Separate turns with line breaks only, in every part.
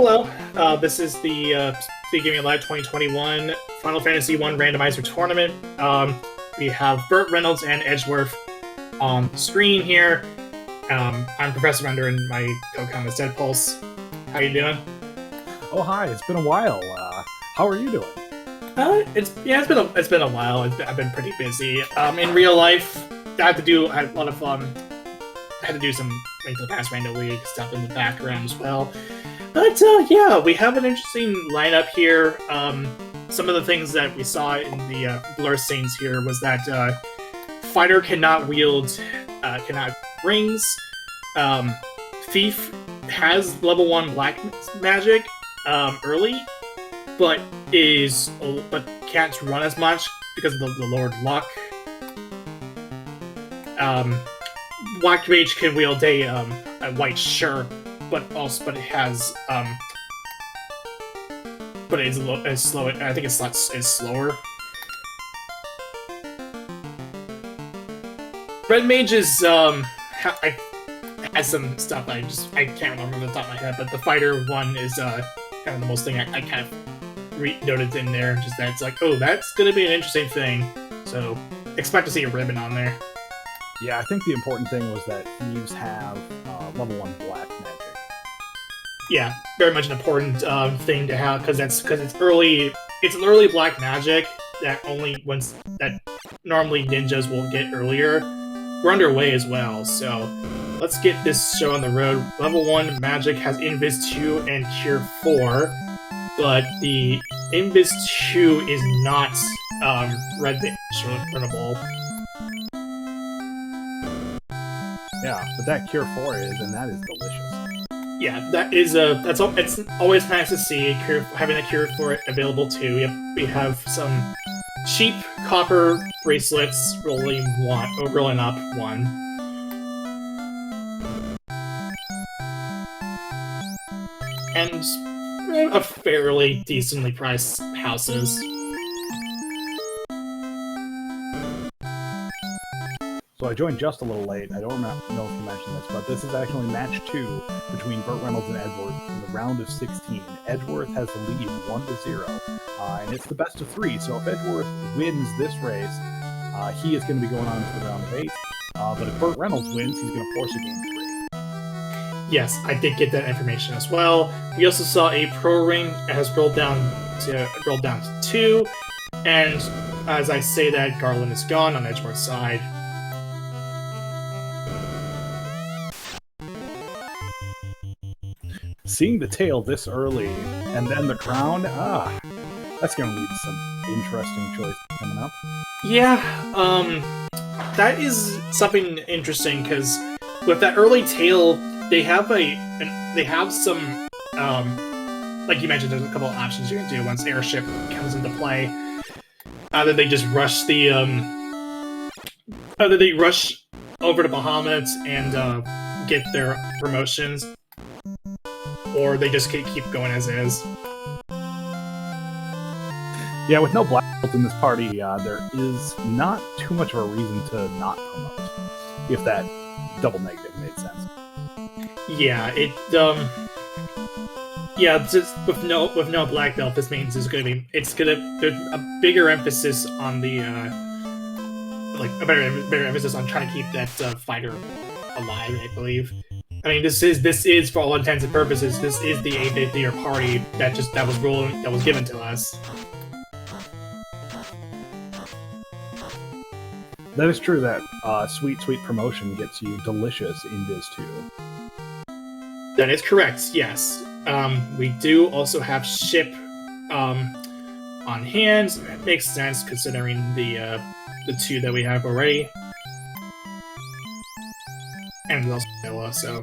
Hello, this is the SpeedGaming Live 2021 Final Fantasy 1 Randomizer Tournament. We have BurtReynoldz and Edgeworth on the screen here. I'm Professor Render and my co-com is Deadpulse. How you doing?
Oh, hi. It's been a while. How are you doing?
It's been a while. I've been pretty busy. In real life, I had to do some things in the past Rando League stuff in the background as well. But yeah, we have an interesting lineup here. Some of the things that we saw in the blur scenes here was that fighter cannot rings. Thief has level 1 black magic early, but can't run as much because of the lowered luck. Black Mage can wield a white shirt, but it has but it's slow. I think it's slower. Red Mage is has some stuff I can't remember off the top of my head, but the fighter one is kind of the most thing I kind of noted in there. Just that it's like, oh, that's gonna be an interesting thing. So expect to see a ribbon on there.
Yeah, I think the important thing was that thieves have level 1 black magic.
Yeah, very much an important thing to have because it's early. It's an early black magic that normally ninjas will get earlier. We're underway as well, so let's get this show on the road. Level 1 magic has Invis 2 and Cure 4, but the Invis 2 is not red runnable.
Yeah, but that Cure 4 is, and that is delicious.
Yeah, it's always nice to see having a Cure 4 available too. We have some cheap copper bracelets rolling up one. And a fairly decently priced houses.
So I joined just a little late. I don't know if you mentioned this, but this is actually match 2 between BurtReynoldz and Edgeworth in the round of 16. Edgeworth has the lead 1-0, and it's the best of 3. So if Edgeworth wins this race, he is going to be going on to the round of 8. But if BurtReynoldz wins, he's going to force a game 3.
Yes, I did get that information as well. We also saw a pro ring that has rolled down to 2, and as I say that, Garland is gone on Edgeworth's side.
Seeing the tail this early, and then the crown, that's going to lead to some interesting choices coming up.
Yeah, that is something interesting, because with that early tail, they have some, like you mentioned, there's a couple of options you can do once Airship comes into play. Either they just rush either they rush over to Bahamut and get their promotions, or they just keep going as is.
Yeah, with no black belt in this party, there is not too much of a reason to not promote, if that double negative made sense.
Yeah, just with no black belt, this means there's a bigger emphasis on the a better emphasis on trying to keep that fighter alive, I believe. I mean, this is for all intents and purposes, this is the 8th year party that was given to us.
That is true. That sweet promotion gets you delicious in Biz 2.
That is correct. Yes, we do also have ship on hand. It makes sense considering the 2 that we have already. And also Noah, so.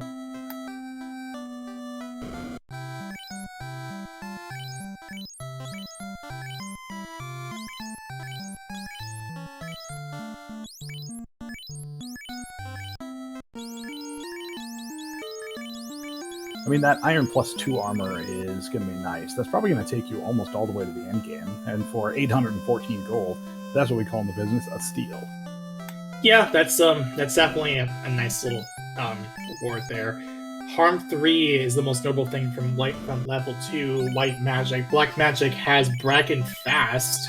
I mean, that Iron plus 2 armor is going to be nice. That's probably going to take you almost all the way to the endgame. And for 814 gold, that's what we call in the business a steal.
Yeah, that's definitely a nice little reward there. Harm 3 is the most notable thing from level 2 White Magic. Black Magic has Bracken Fast.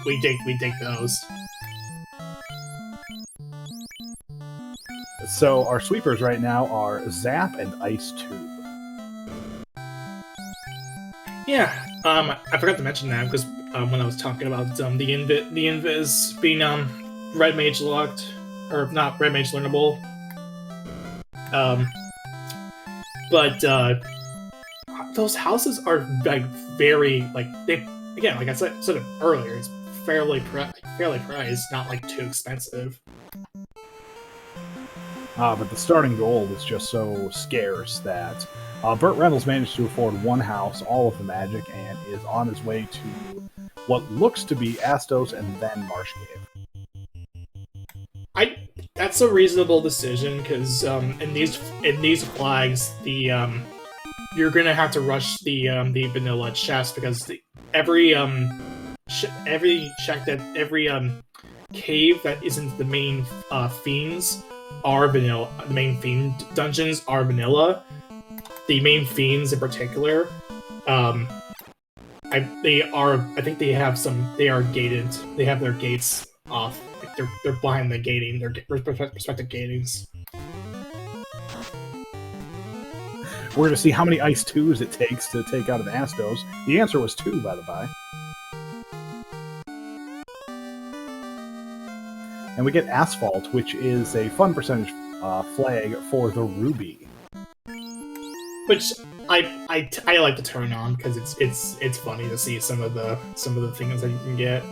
We dig those.
So our sweepers right now are Zap and Ice Tube.
Yeah, I forgot to mention that because when I was talking about the invis being Red Mage locked, or not Red Mage learnable. But those houses are like very like they again, like I said earlier, it's fairly priced, not like too expensive.
But the starting gold is just so scarce that BurtReynoldz managed to afford one house, all of the magic, and is on his way to what looks to be Astos and then Marsh Cave.
That's a reasonable decision because in these flags, you're gonna have to rush the vanilla chest because every cave that isn't the main fiends are vanilla. The main fiend dungeons are vanilla. The main fiends in particular, I think they are gated. They have their gates off. Like they're behind the gating. Their respective gatings.
We're going to see how many Ice 2s it takes to take out an Astos. The answer was 2, by the by. And we get Asphalt, which is a fun percentage flag for the Ruby.
Which I like to turn on because it's funny to see some of the things that you can get.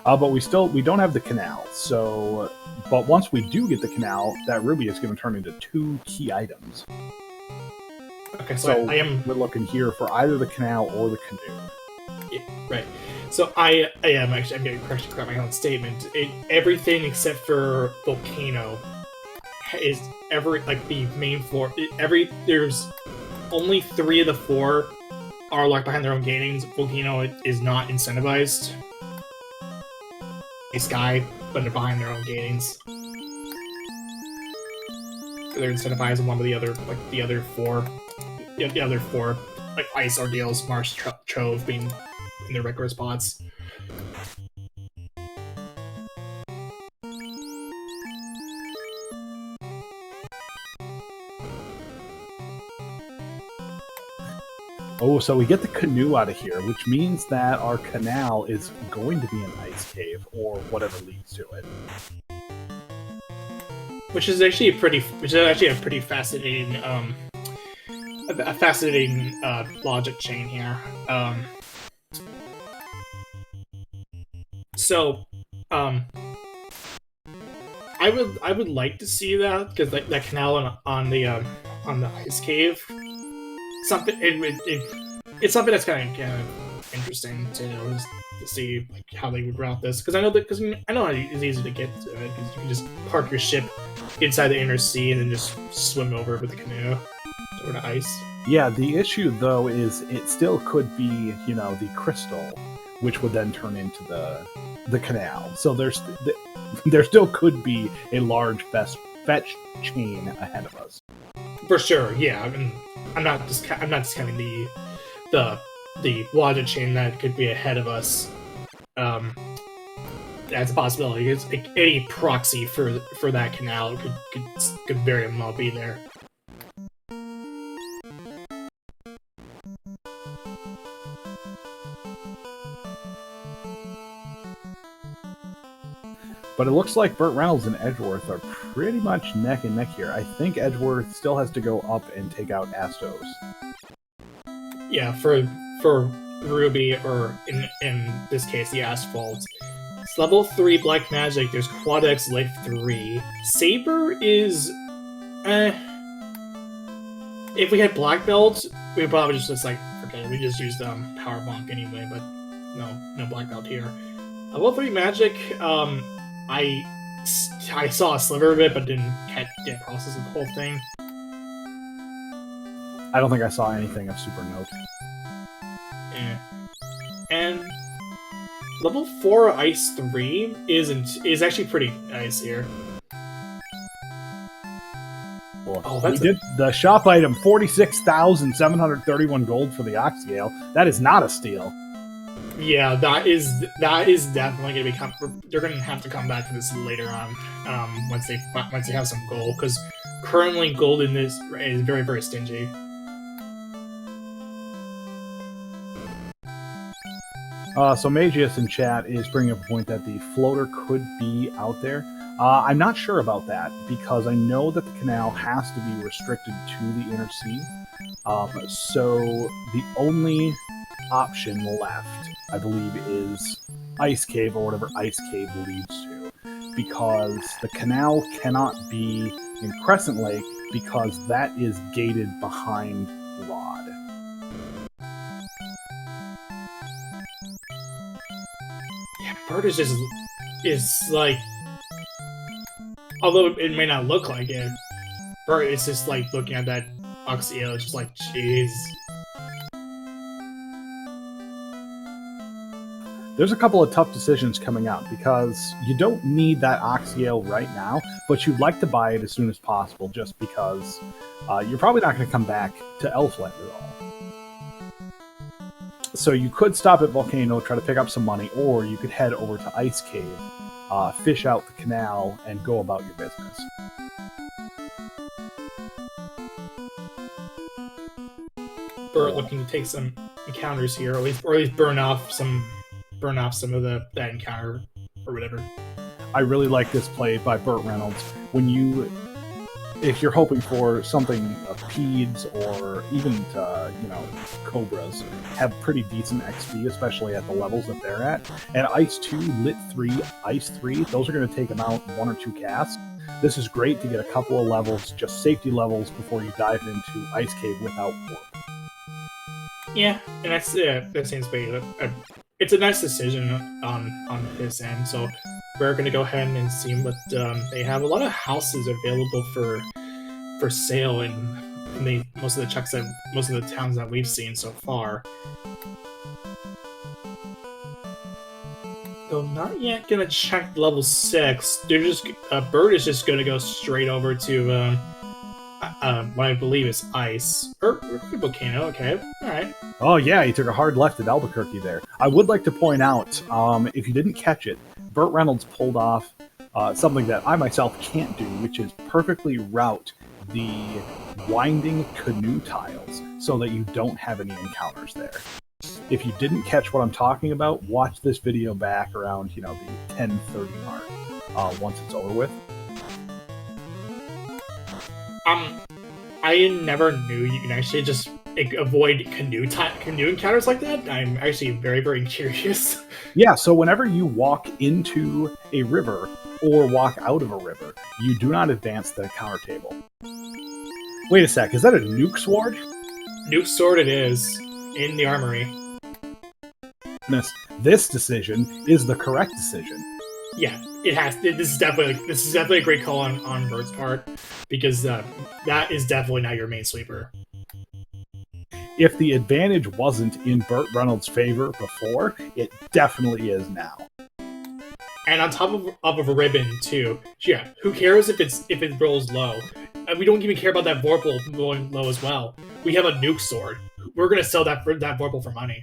But we don't have the canal, so... But once we do get the canal, that ruby is going to turn into 2 key items.
Okay, so
we're looking here for either the canal or the canoe.
Yeah, right. So I'm getting correct my own statement. Everything except for Volcano is the main floor. There's only 3 of the 4 are locked behind their own gatings. Volcano is not incentivized. Sky, but they're behind their own gatings. They're incentivized along with the other 4, the other 4 like ice ordeals, Marsh, Trove being in their regular spots.
Oh, so we get the canoe out of here, which means that our canal is going to be an ice cave, or whatever leads to it.
Which is actually a pretty fascinating logic chain here. I would like to see that because that canal on the ice cave. It's something that's kind of interesting to see like how they would route this because I know it's easy to get to it because you can just park your ship inside the inner sea and then just swim over with the canoe over to ice.
Yeah, the issue though is it still could be the crystal, which would then turn into the canal. So there still could be a large fetch chain ahead of us.
For sure, yeah. I mean, I'm not discounting the logic chain that could be ahead of us. That's a possibility. It's like any proxy for that canal could very well be there.
But it looks like BurtReynoldz and Edgeworth are pretty much neck and neck here. I think Edgeworth still has to go up and take out Astos.
Yeah, for Ruby, or in this case, the Asphalt. It's level 3 Black Magic, there's Quad X Life 3. Saber is... If we had Black Belt, we would probably just like, forget it, we just used Power Bonk anyway, but no Black Belt here. Level 3 Magic, I saw a sliver of it, but didn't process the whole thing.
I don't think I saw anything of super note.
Yeah. And level 4 Ice 3 is actually pretty nice here. Oh,
we did the shop item, 46,731 gold for the Oxgale. That is not a steal.
Yeah, that is definitely gonna be. They're gonna have to come back to this later on, once they have some gold, because currently gold in this is very, very stingy.
So Magius in chat is bringing up a point that the floater could be out there. I'm not sure about that, because I know that the canal has to be restricted to the inner sea. So the only option left, I believe, is Ice Cave, or whatever Ice Cave leads to, because the canal cannot be in Crescent Lake, because that is gated behind Rod.
Yeah, Burt is like, although it may not look like it, Burt is just like looking at that Oxyale, just like, jeez.
There's a couple of tough decisions coming out, because you don't need that Oxyale right now, but you'd like to buy it as soon as possible, just because you're probably not going to come back to Elfland at all. So you could stop at Volcano, try to pick up some money, or you could head over to Ice Cave, fish out the canal, and go about your business.
Burt looking to take some encounters here, or at least burn off some of that encounter or whatever.
I really like this play by BurtReynoldz. If you're hoping for something, Peds or even Cobras have pretty decent XP, especially at the levels that they're at. And Ice 2, Lit 3, Ice 3, those are going to take them out in 1 or 2 casts. This is great to get a couple of levels, just safety levels, before you dive into Ice Cave without warp.
Yeah, and that seems to be it's a nice decision on his end. So we're going to go ahead and see what they have. A lot of houses available for sale in most of the towns that we've seen so far. Though not yet gonna check level 6. They're just Burt is just gonna go straight over to what I believe is Ice or Volcano. Okay, all right.
Oh yeah, he took a hard left at Albuquerque there. I would like to point out, if you didn't catch it, BurtReynoldz pulled off something that I myself can't do, which is perfectly route the winding canoe tiles so that you don't have any encounters there. If you didn't catch what I'm talking about, watch this video back around, the 10:30 mark, once it's over with.
I never knew you can actually just avoid canoe encounters like that. I'm actually very, very curious.
Yeah, so whenever you walk into a river or walk out of a river, you do not advance the encounter table. Wait a sec, is that a nuke sword?
Nuke sword it is, in the Armory.
This decision is the correct decision.
Yeah, it has. This is definitely a great call on Burt's part, because that is definitely not your main sweeper.
If the advantage wasn't in BurtReynoldz' favor before, it definitely is now.
And on top of a ribbon too. Yeah, who cares if it rolls low? And we don't even care about that Vorpal rolling low as well. We have a nuke sword. We're gonna sell that Vorpal for money.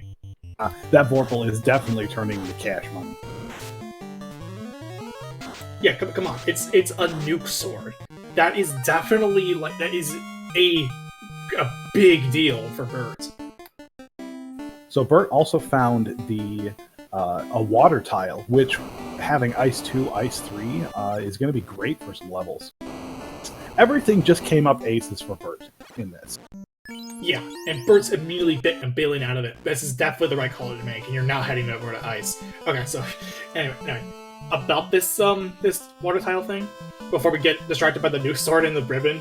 That Vorpal is definitely turning into cash money.
Yeah, come on. It's a nuke sword. That is definitely that is a big deal for Burt.
So Burt also found a water tile, which having Ice 2, Ice 3 is going to be great for some levels. Everything just came up aces for Burt in this.
Yeah, and Burt's immediately bailing out of it. This is definitely the right call to make, and you're now heading over to Ice. Okay, so anyway, about this this water tile thing, before we get distracted by the nuke sword and the ribbon.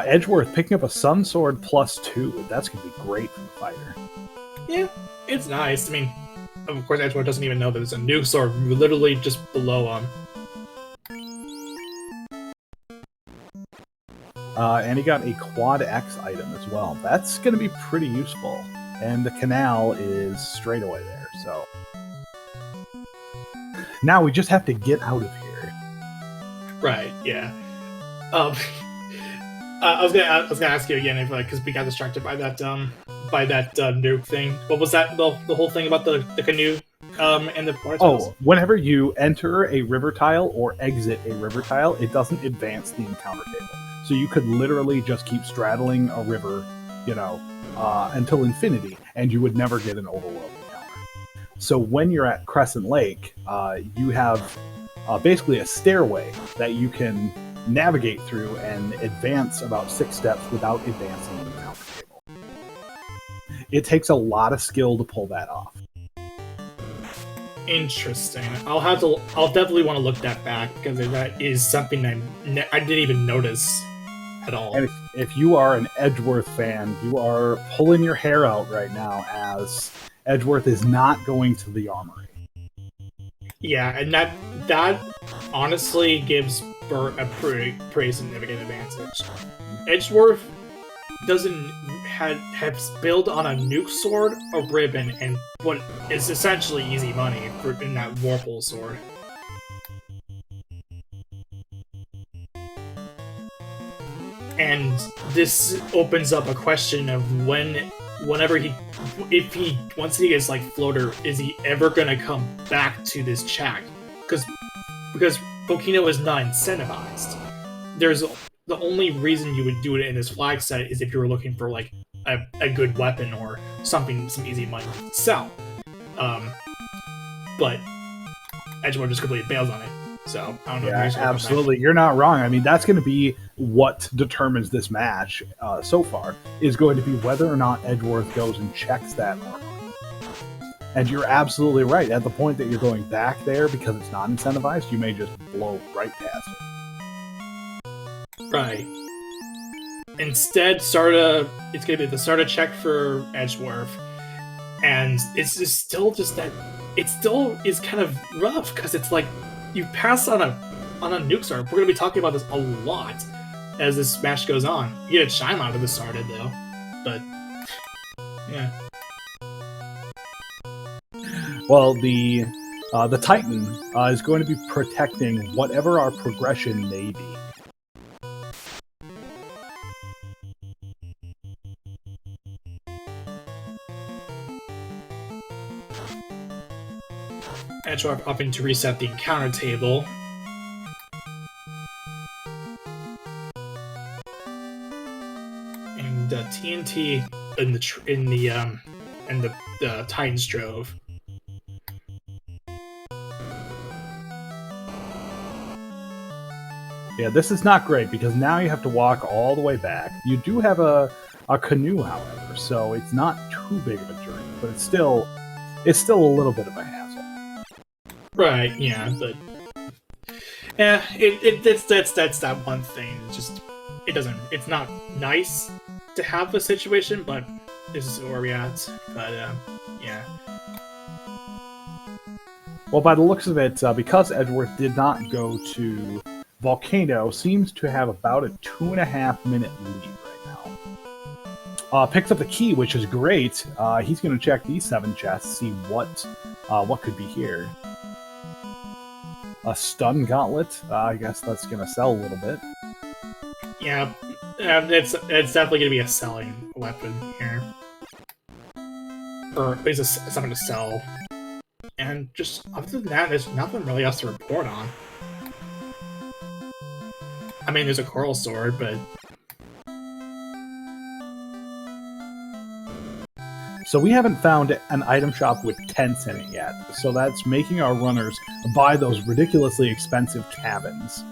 Edgeworth picking up a Sun Sword +2. That's going to be great for the fighter.
Yeah, it's nice. I mean, of course, Edgeworth doesn't even know that there's a nuke sword literally just below him.
And he got a Quad X item as well. That's going to be pretty useful. And the canal is straight away there, so... Now we just have to get out of here.
Right. Yeah. Um, I was gonna ask you again if because we got distracted by that nuke thing. What was that? The whole thing about the canoe and the water tiles?
Oh, whenever you enter a river tile or exit a river tile, it doesn't advance the encounter table. So you could literally just keep straddling a river, until infinity, and you would never get an overworld encounter. So when you're at Crescent Lake, you have basically a stairway that you can navigate through and advance about 6 steps without advancing the encounter table. It takes a lot of skill to pull that off.
Interesting. I'll definitely want to look that back because that is something I didn't even notice at all.
And if you are an Edgeworth fan, you are pulling your hair out right now, as Edgeworth is not going to the Armory.
Yeah, and that honestly gives Burt a pretty significant advantage. Edgeworth doesn't have build on a nuke sword, a ribbon, and what is essentially easy money in that Warple sword. And this opens up a question of once he gets like floater, is he ever gonna come back to this check? Because Volcano is not incentivized. The only reason you would do it in this flag set is if you were looking for like a good weapon or some easy money to sell. But Edgeworth just completely bails on it. So I don't know.
Yeah, absolutely. You're not wrong. I mean, that's going to be what determines this match so far, is going to be whether or not Edgeworth goes and checks that armor. And you're absolutely right. At the point that you're going back there because it's not incentivized, you may just blow right past it.
Right. Instead, it's going to be the Sarda check for Edgeworth. And it's just still just that it still is kind of rough because it's like you pass on a nuke Sarda. We're going to be talking about this a lot as this match goes on. You get a chime out of the Sarda though. But yeah.
Well, the Titan is going to be protecting whatever our progression may be.
Edgeworth opting to reset the encounter table. And TNT in the Titans drove.
Yeah, this is not great because now you have to walk all the way back. You do have a canoe, however, so it's not too big of a journey, but it's still a little bit of a hassle.
Right, yeah, but yeah, that's that one thing. It's not nice to have a situation, but this is where we're at. But yeah.
Well, by the looks of it, because Edgeworth did not go to Volcano, seems to have about a 2.5-minute lead right now. Picks up the key, which is great. He's going to check these 7 chests, see what could be here. A stun gauntlet. I guess that's going to sell a little bit.
Yeah, it's definitely going to be a selling weapon here. Or at least something to sell. And just other than that, there's nothing really else to report on. I mean, there's a coral sword, but...
So we haven't found an item shop with tents in it yet, so that's making our runners buy those ridiculously expensive cabins.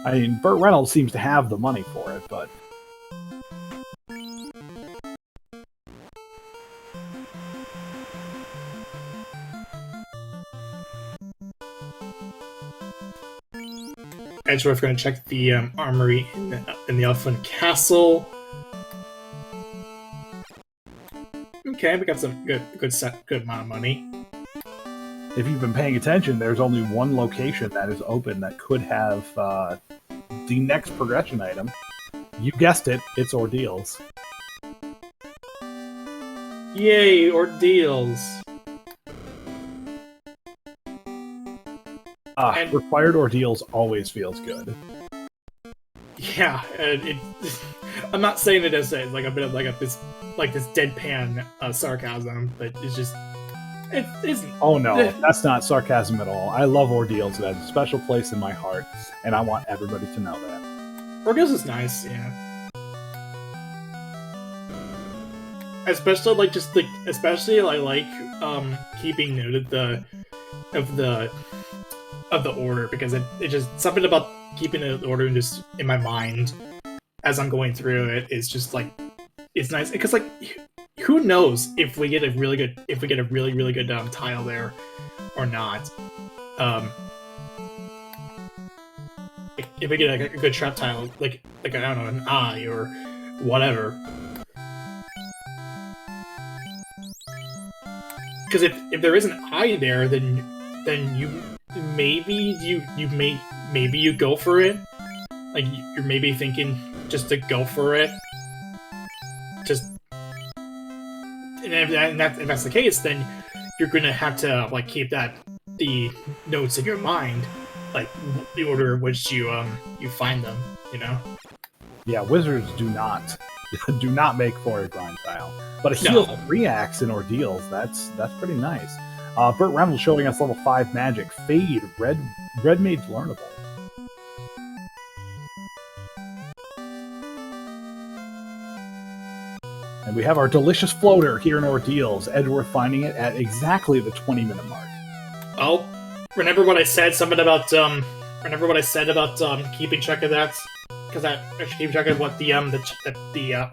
I mean, BurtReynoldz seems to have the money for it, but...
Edgeworth going to check the armory in the Elfin Castle. Okay, we got some good amount of money.
If you've been paying attention, there's only one location that is open that could have the next progression item. You guessed it, it's Ordeals.
Yay, Ordeals! And
required ordeals always feels good.
yeah, and I'm not saying it as like a bit of this deadpan sarcasm, but it's just it isn't.
Oh no, that's not sarcasm at all. I love ordeals. It has a special place in my heart, and I want everybody to know that.
Ordeals is nice, yeah. Especially I like keeping note of the order, because it just something about keeping the order just in my mind as I'm going through it is just like it's nice, because like who knows if we get a really good tile there or not. If we get a good trap tile, like I don't know, an eye or whatever. Because if there is an eye there, then you maybe you go for it. Like you're maybe thinking just to go for it. Just and if that's the case, then you're gonna have to like keep the notes in your mind, like the order in which you find them. You know.
Yeah, wizards do not make for a grind tile. But a heal reacts in ordeals, that's pretty nice. BurtReynoldz showing us level 5 magic. Fade, red mage learnable. And we have our delicious floater here in ordeals. Edgeworth finding it at exactly the 20-minute mark.
Oh, remember what I said? Something about keeping track of that? Because I should keep track of what the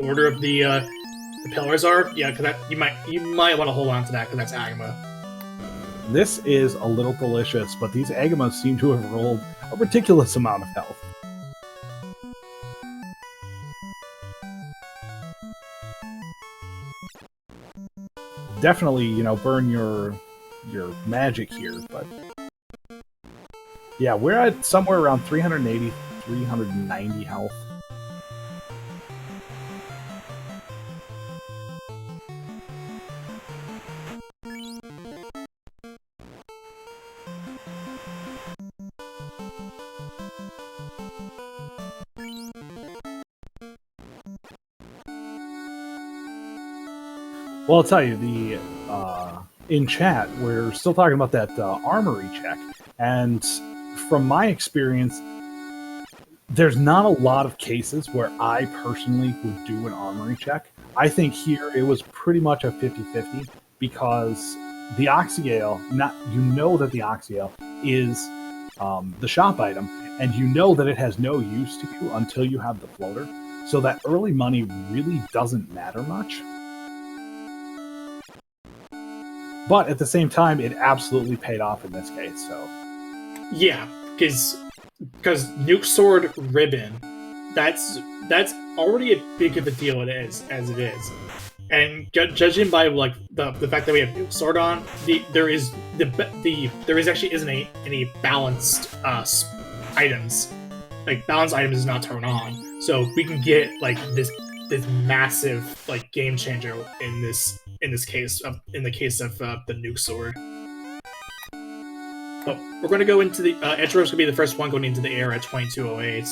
order of the pillars are. Yeah, because you might want to hold on to that, because that's Agama.
This is a little delicious, but these Agamas seem to have rolled a ridiculous amount of health. Definitely, burn your magic here, but yeah, we're at somewhere around 380, 390 health. Well, I'll tell you, in chat, we're still talking about that Armory check, and from my experience, there's not a lot of cases where I personally would do an Armory check. I think here it was pretty much a 50-50, because the Oxygale, you know that the Oxygale is the shop item, and you know that it has no use to you until you have the floater, so that early money really doesn't matter much. But at the same time, it absolutely paid off in this case. So,
yeah, because Nuke Sword Ribbon, that's already a big of a deal as it is, and judging by like the fact that we have Nuke Sword on, there actually isn't any balanced items. Like balanced items is not turned on, so we can get like this massive like game changer in the case of the Nuke Sword. But we're going to go into the Edgeworth's going to be the first one going into the air at 2208.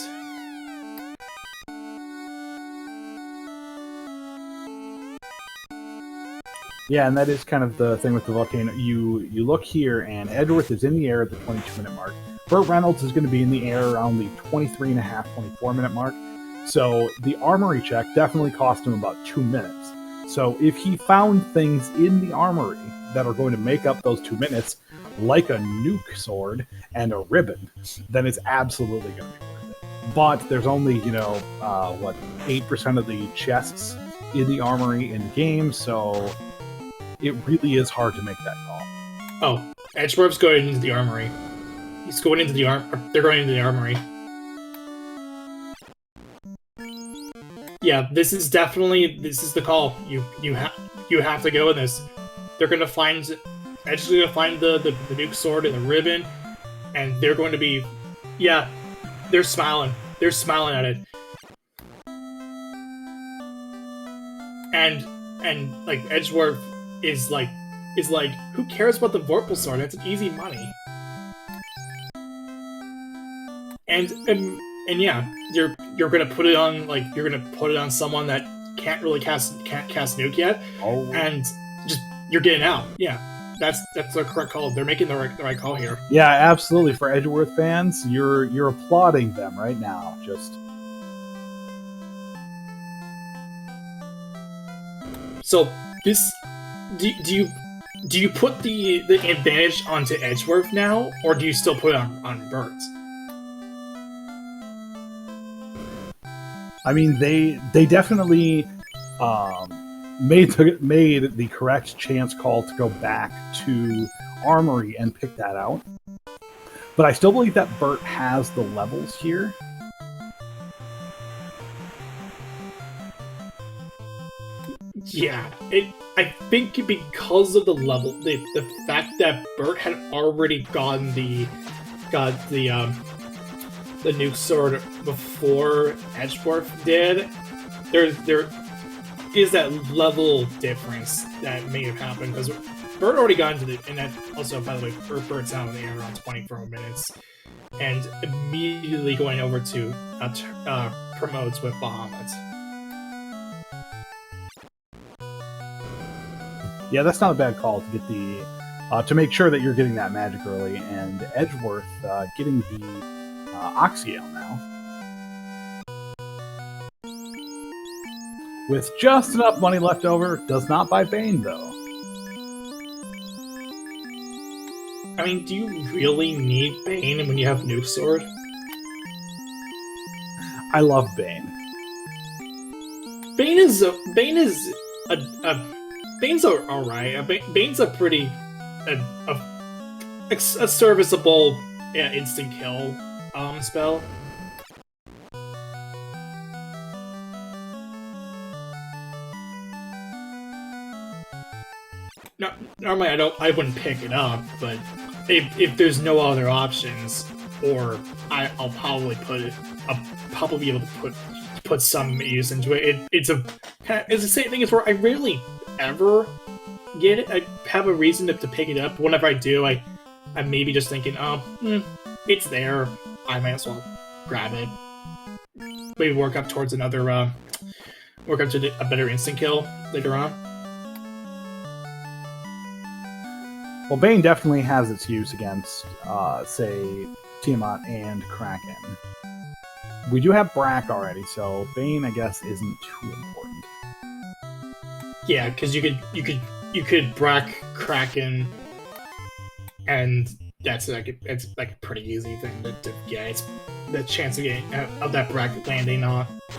Yeah, and that is kind of the thing with the volcano. You look here, and Edgeworth is in the air at the 22-minute mark. BurtReynoldz is going to be in the air around the 23.5, 24-minute mark. So the Armory check definitely cost him about 2 minutes. So if he found things in the Armory that are going to make up those 2 minutes, like a Nuke Sword and a Ribbon, then it's absolutely going to be worth it. But there's only, 8% of the chests in the Armory in the game, so it really is hard to make that call.
Oh, Edgeworth's going into the Armory. He's going into the they're going into the Armory. Yeah, this is the call. You have to go in this. They're gonna find Edge's gonna find the Nuke Sword and the Ribbon, and they're going to be, yeah, they're smiling. They're smiling at it. And like Edgeworth is like, who cares about the Vorpal Sword? That's an easy money. And yeah, you're gonna put it on someone that can't cast nuke yet, and just you're getting out. Yeah, that's the correct call. They're making the right call here.
Yeah, absolutely. For Edgeworth fans, you're applauding them right now. Just
so this, do you put the advantage onto Edgeworth now, or do you still put it on Burt?
I mean, they definitely made the correct chance call to go back to Armory and pick that out. But I still believe that Burt has the levels here.
Yeah, I think because of the level, the fact that Burt had already got the nuke sword before Edgeworth did, there is that level difference that may have happened, because Burt already got into and that also, by the way, Burt's out in the air around 24 minutes, and immediately going over to promotes with Bahamut.
Yeah, that's not a bad call to get the to make sure that you're getting that magic early, and Edgeworth getting the Oxyale now. With just enough money left over, does not buy Bane though.
I mean, do you really need Bane when you have Nuke Sword?
I love Bane.
Bane's alright. Bane's a pretty a serviceable instant kill spell. No, normally I wouldn't pick it up, but if there's no other options, or I'll probably be able to put some use into it. It's the same thing as where I rarely ever get it. I have a reason to pick it up. Whenever I do, I maybe just thinking, it's there. I might as well grab it. Maybe work up towards a better instant kill later on.
Well, Bane definitely has its use against, say, Tiamat and Kraken. We do have Brack already, so Bane, I guess, isn't too important.
Yeah, because you could Brack Kraken, and it's like a pretty easy thing to get. It's the chance of getting of that Brack landing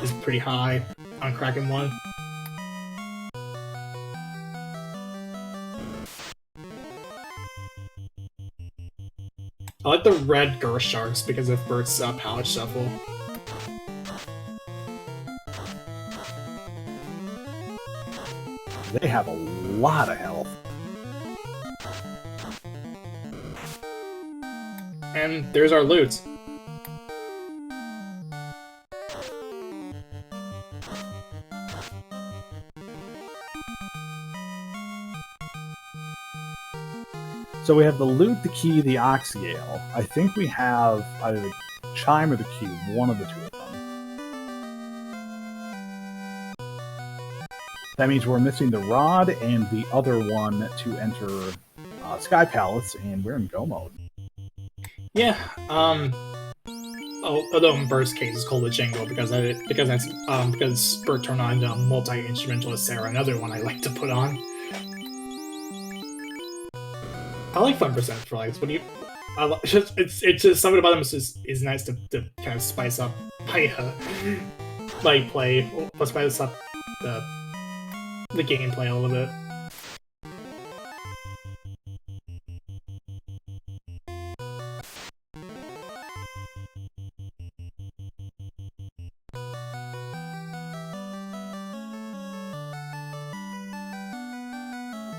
is pretty high on Kraken 1. I like the red Gur Sharks because of Burt's palette shuffle.
They have a lot of health.
And there's our loot.
So we have the loot, the key, the Oxyale. I think we have either the chime or the cube, one of the two of them. That means we're missing the rod and the other one to enter Sky Palace, and we're in go mode.
Yeah. Although in Burt's case it's called a Jingle because Burt turned on a multi-instrumentalist Sarah, another one I like to put on. I like 1% for likes. What do you? It's just something about them is nice to kind of spice up my play, spice up the gameplay a little bit.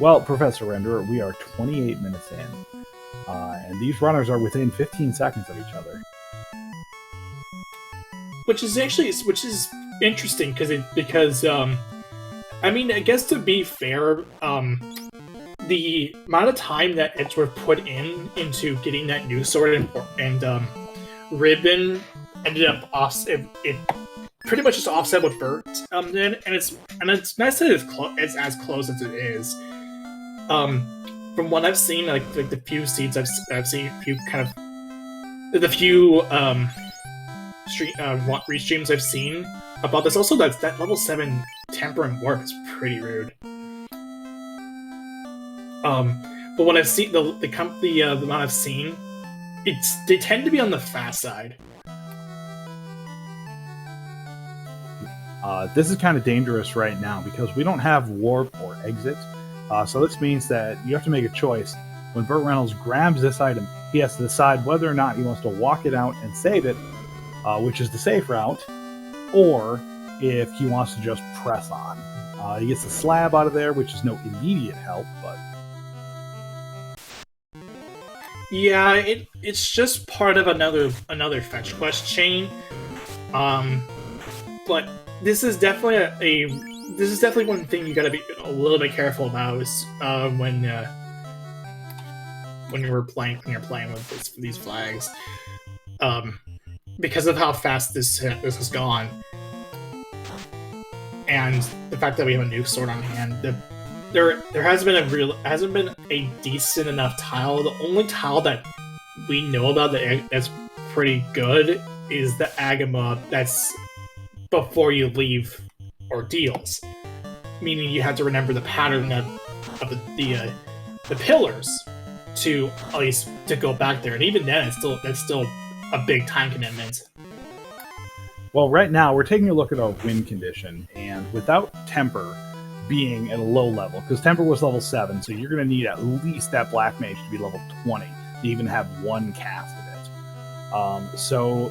Well, Professor Renderer, we are 28 minutes in, and these runners are within 15 seconds of each other.
Which is interesting because I mean, I guess to be fair, the amount of time that Edgeworth put into getting that new sword and Ribbon ended up it pretty much just offset what Burt did, and it's nice that it's as close as it is. From what I've seen, like the few seeds I've seen, the few restreams I've seen about this. Also, that level 7 temper and warp is pretty rude. But what I've seen, the amount I've seen, they tend to be on the fast side.
This is kind of dangerous right now because we don't have warp or exit. So this means that you have to make a choice. When BurtReynoldz grabs this item, he has to decide whether or not he wants to walk it out and save it, which is the safe route, or if he wants to just press on. He gets the slab out of there, which is no immediate help, but...
Yeah, it's just part of another fetch quest chain. But this is definitely one thing you gotta be a little bit careful about when you're playing with these flags, because of how fast this has gone, and the fact that we have a nuke sword on hand. There hasn't been a decent enough tile. The only tile that we know about that's pretty good is the Agama. That's before you leave ordeals, meaning you have to remember the pattern of the pillars to at least to go back there, and even then, that's still a big time commitment.
Well, right now we're taking a look at our win condition, and without temper being at a low level, because temper was level 7, so you're going to need at least that black mage to be level 20 to even have one cast of it.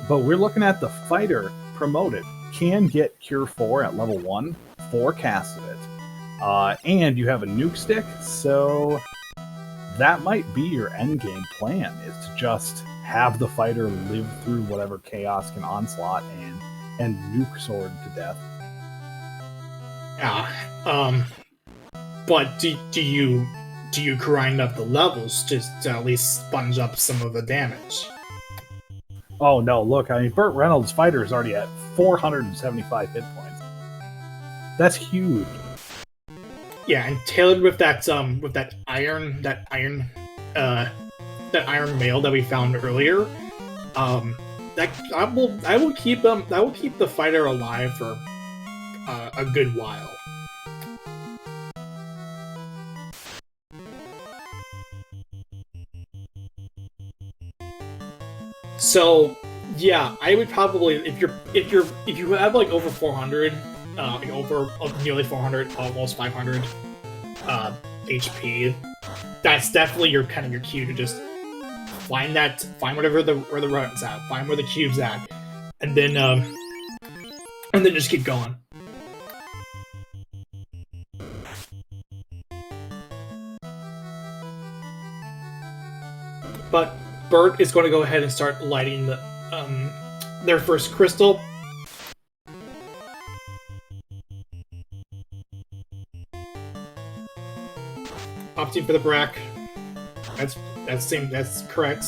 But we're looking at the fighter promoted can get Cure 4 at level 1, 4 casts of it, and you have a nuke stick, so that might be your endgame plan, is to just have the fighter live through whatever chaos can onslaught and nuke sword to death.
Yeah, but do you grind up the levels just to at least sponge up some of the damage?
Oh no, look, I mean, BurtReynoldz' fighter is already at 475 hit points. That's huge.
Yeah, and tailored with that iron mail that we found earlier, I will keep the fighter alive for a good while. So yeah, I would probably, if you have like over 400, over nearly 400, almost 500 HP, that's definitely your cue to just find whatever where the run's at, find where the cube's at, and then just keep going. But Burt is going to go ahead and start lighting their first crystal. Opting for the Brack. That's correct.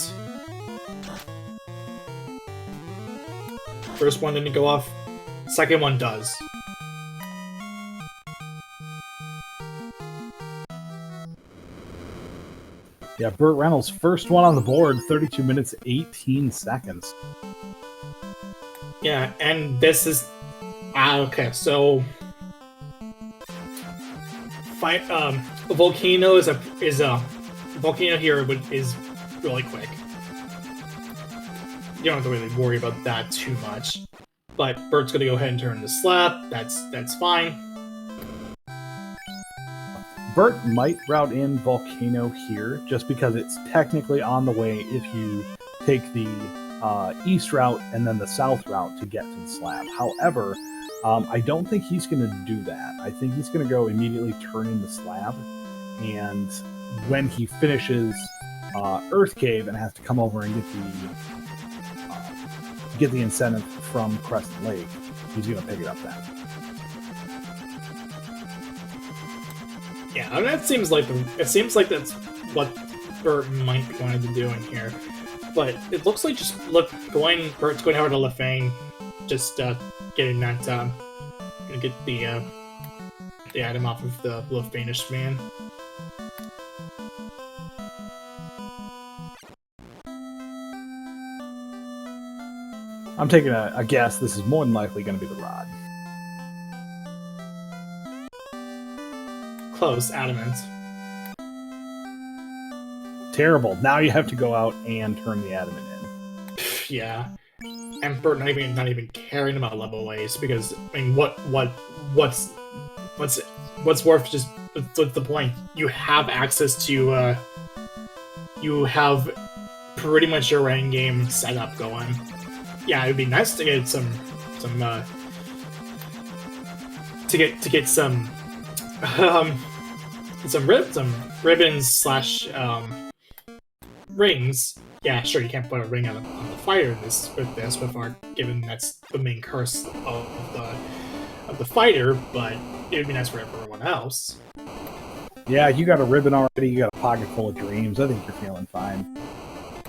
First one didn't go off. Second one does.
Yeah, BurtReynoldz' first one on the board, 32 minutes, 18 seconds.
Yeah, and this is... okay, so... Volcano is a Volcano here is really quick. You don't have to really worry about that too much. But Burt's gonna go ahead and turn the slap. That's fine.
Burt might route in Volcano here, just because it's technically on the way if you take the east route and then the south route to get to the slab. However, I don't think he's going to do that. I think he's going to go immediately turn in the slab, and when he finishes Earth Cave and has to come over and get the incentive from Crescent Lake, he's going to pick it up then.
Yeah, that seems like that's what Burt might be wanting to do in here. But it looks like just Bert's going over to Lefang, just getting that gonna get the item off of the Lefanish man.
I'm taking a guess. This is more than likely going to be the rod.
Close, adamant.
Terrible. Now you have to go out and turn the adamant in.
Yeah, and Bert not even caring about level A's because I mean, what's worth just what's the point? You have access to you have pretty much your endgame setup going. Yeah, it'd be nice to get some ribbons slash rings. Yeah, sure, you can't put a ring on the fighter with art, given that's the main curse of the fighter. But it would be nice for everyone else.
Yeah, you got a ribbon already. You got a pocket full of dreams. I think you're feeling fine.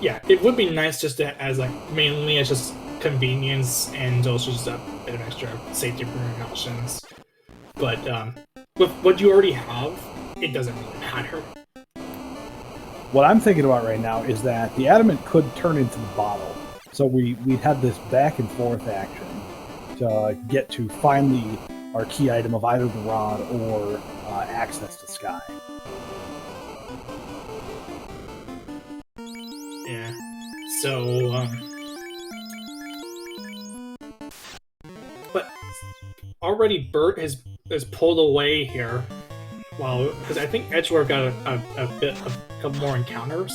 Yeah, it would be nice just to, as like mainly as just convenience and also just a bit of extra safety precautions. But with what you already have, it doesn't really matter.
What I'm thinking about right now is that the adamant could turn into the bottle, so we'd have this back and forth action to get to finally our key item of either the rod or access to Sky.
Yeah. So, but already Bert has pulled away here. Well, because I think Edgeworth got a couple more encounters.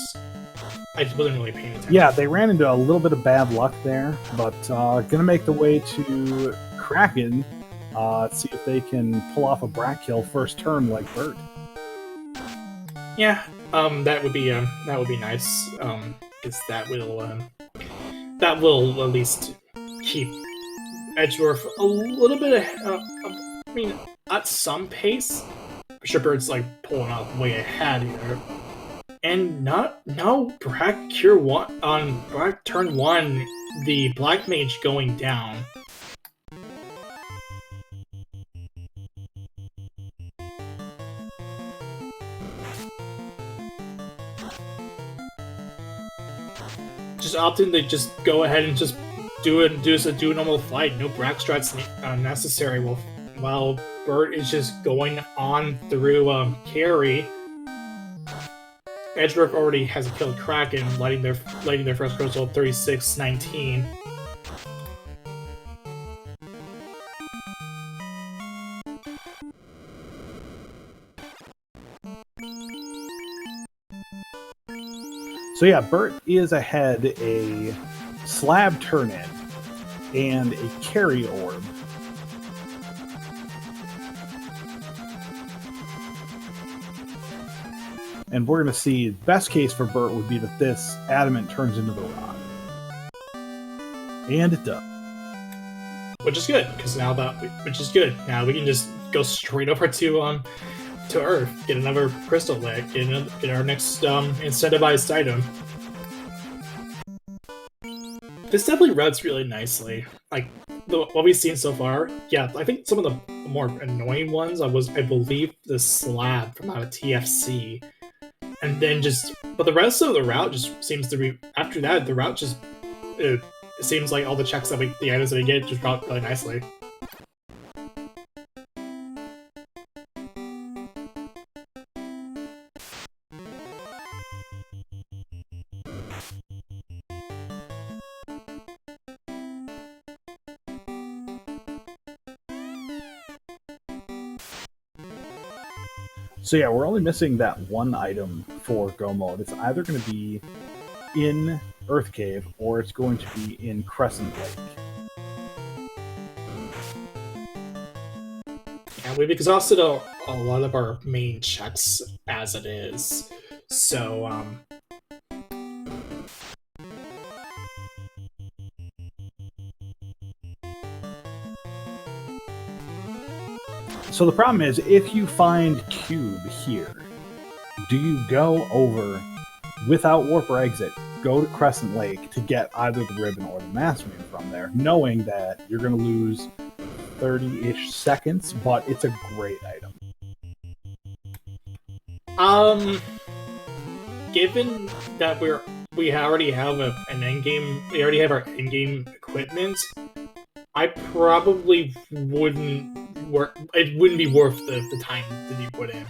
I wasn't really paying attention.
Yeah, they ran into a little bit of bad luck there, but gonna make the way to Kraken. See if they can pull off a Brat kill first turn like Bert.
Yeah, that would be nice. Because that will at least keep Edgeworth a little bit I mean, at some pace. I'm sure Bert's like pulling out way ahead here. And now Brat Cure 1 on Brat turn 1, the Black Mage going down. Just opting to just go ahead and just do a normal fight. No Brat strats necessary. While Bert is just going on through carry. Edgeworth already has killed Kraken, lighting their first crystal 36-19.
So yeah, Bert is ahead a slab turn-in and a carry orb. And we're going to see, best case for Bert would be that this adamant turns into the rod. And it does.
Which is good, because now we can just go straight over to Earth, get another crystal lit, get our next incentivized item. This definitely runs really nicely. Like what we've seen so far. Yeah, I think some of the more annoying ones I believe the slab from out of TFC. And then but the rest of the route just seems to be, after that, the route just, it seems like all the checks the items that we get just route really nicely.
So yeah, we're only missing that one item for Go Mode. It's either going to be in Earth Cave or it's going to be in Crescent Lake.
Yeah, we've exhausted a lot of our main checks as it is. So,
So the problem is, if you find Cube here, do you go over without warp or exit, go to Crescent Lake to get either the ribbon or the Massman from there, knowing that you're going to lose 30-ish seconds, but it's a great item.
Given that we already have an endgame, we already have our endgame equipment, I probably wouldn't work. It wouldn't be worth the time that you put in,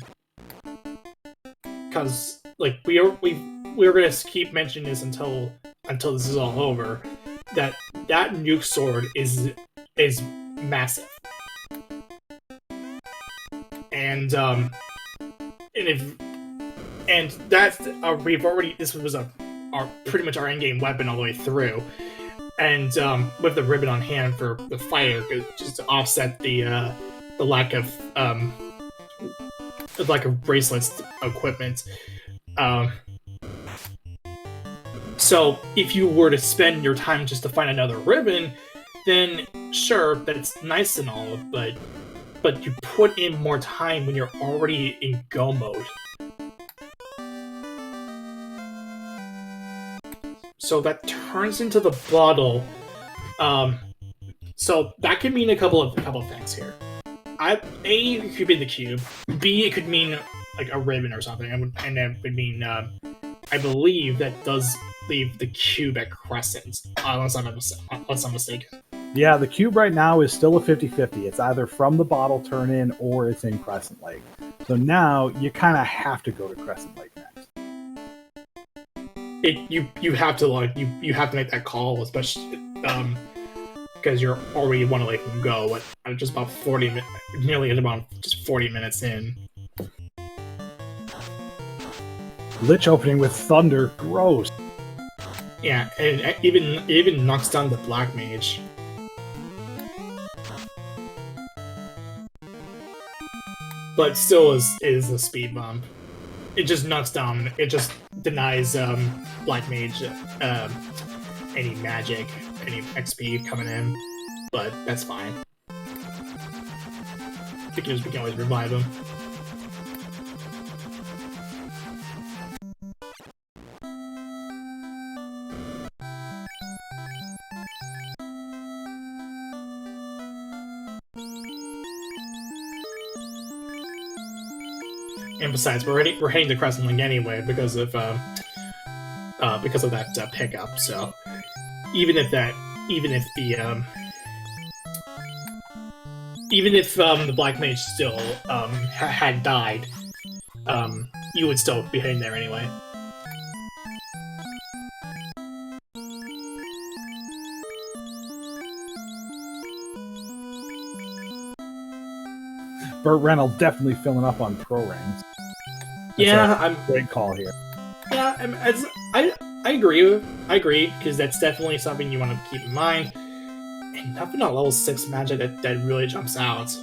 because like we're gonna keep mentioning this until this is all over. That nuke sword is massive, and that's this was our pretty much our endgame weapon all the way through, and with the ribbon on hand for the fighter, just to offset the lack of bracelets equipment. So if you were to spend your time just to find another ribbon, then sure, that's nice and all, but you put in more time when you're already in go mode. So that turns into the bottle. So that could mean a couple of things here. A, it could be the cube. B, it could mean like a ribbon or something, and that would mean I believe that does leave the cube at Crescent, unless I'm mistaken.
Yeah, the cube right now is still a 50-50. It's either from the bottle turn-in or it's in Crescent Lake. So now you kind of have to go to Crescent Lake next.
You have to you have to make that call, especially because you're already want to let him go at just about 40 minutes, nearly at about just 40 minutes in.
Lich opening with thunder, gross.
Yeah, and it even knocks down the black mage. But still is a speed bump. It just knocks down. It just denies black mage any magic, any XP coming in. But that's fine. Because we can always revive him. And besides, we're heading to Crescent Lake anyway because of that pickup. So even if the black mage still had died, you would still be heading there anyway.
BurtReynoldz definitely filling up on pro ranks.
Yeah,
great call here.
Yeah, I agree. I agree because that's definitely something you want to keep in mind. And nothing on level 6 magic that really jumps out,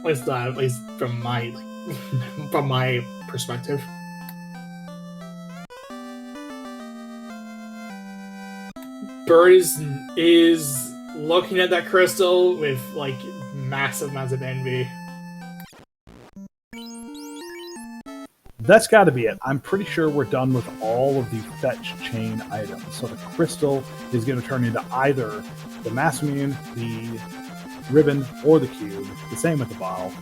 at least from my perspective. Burt is looking at that crystal with like massive amounts of envy.
That's got to be it. I'm pretty sure we're done with all of the fetch chain items. So the crystal is going to turn into either the Massman, the ribbon, or the cube. The same with the bottle.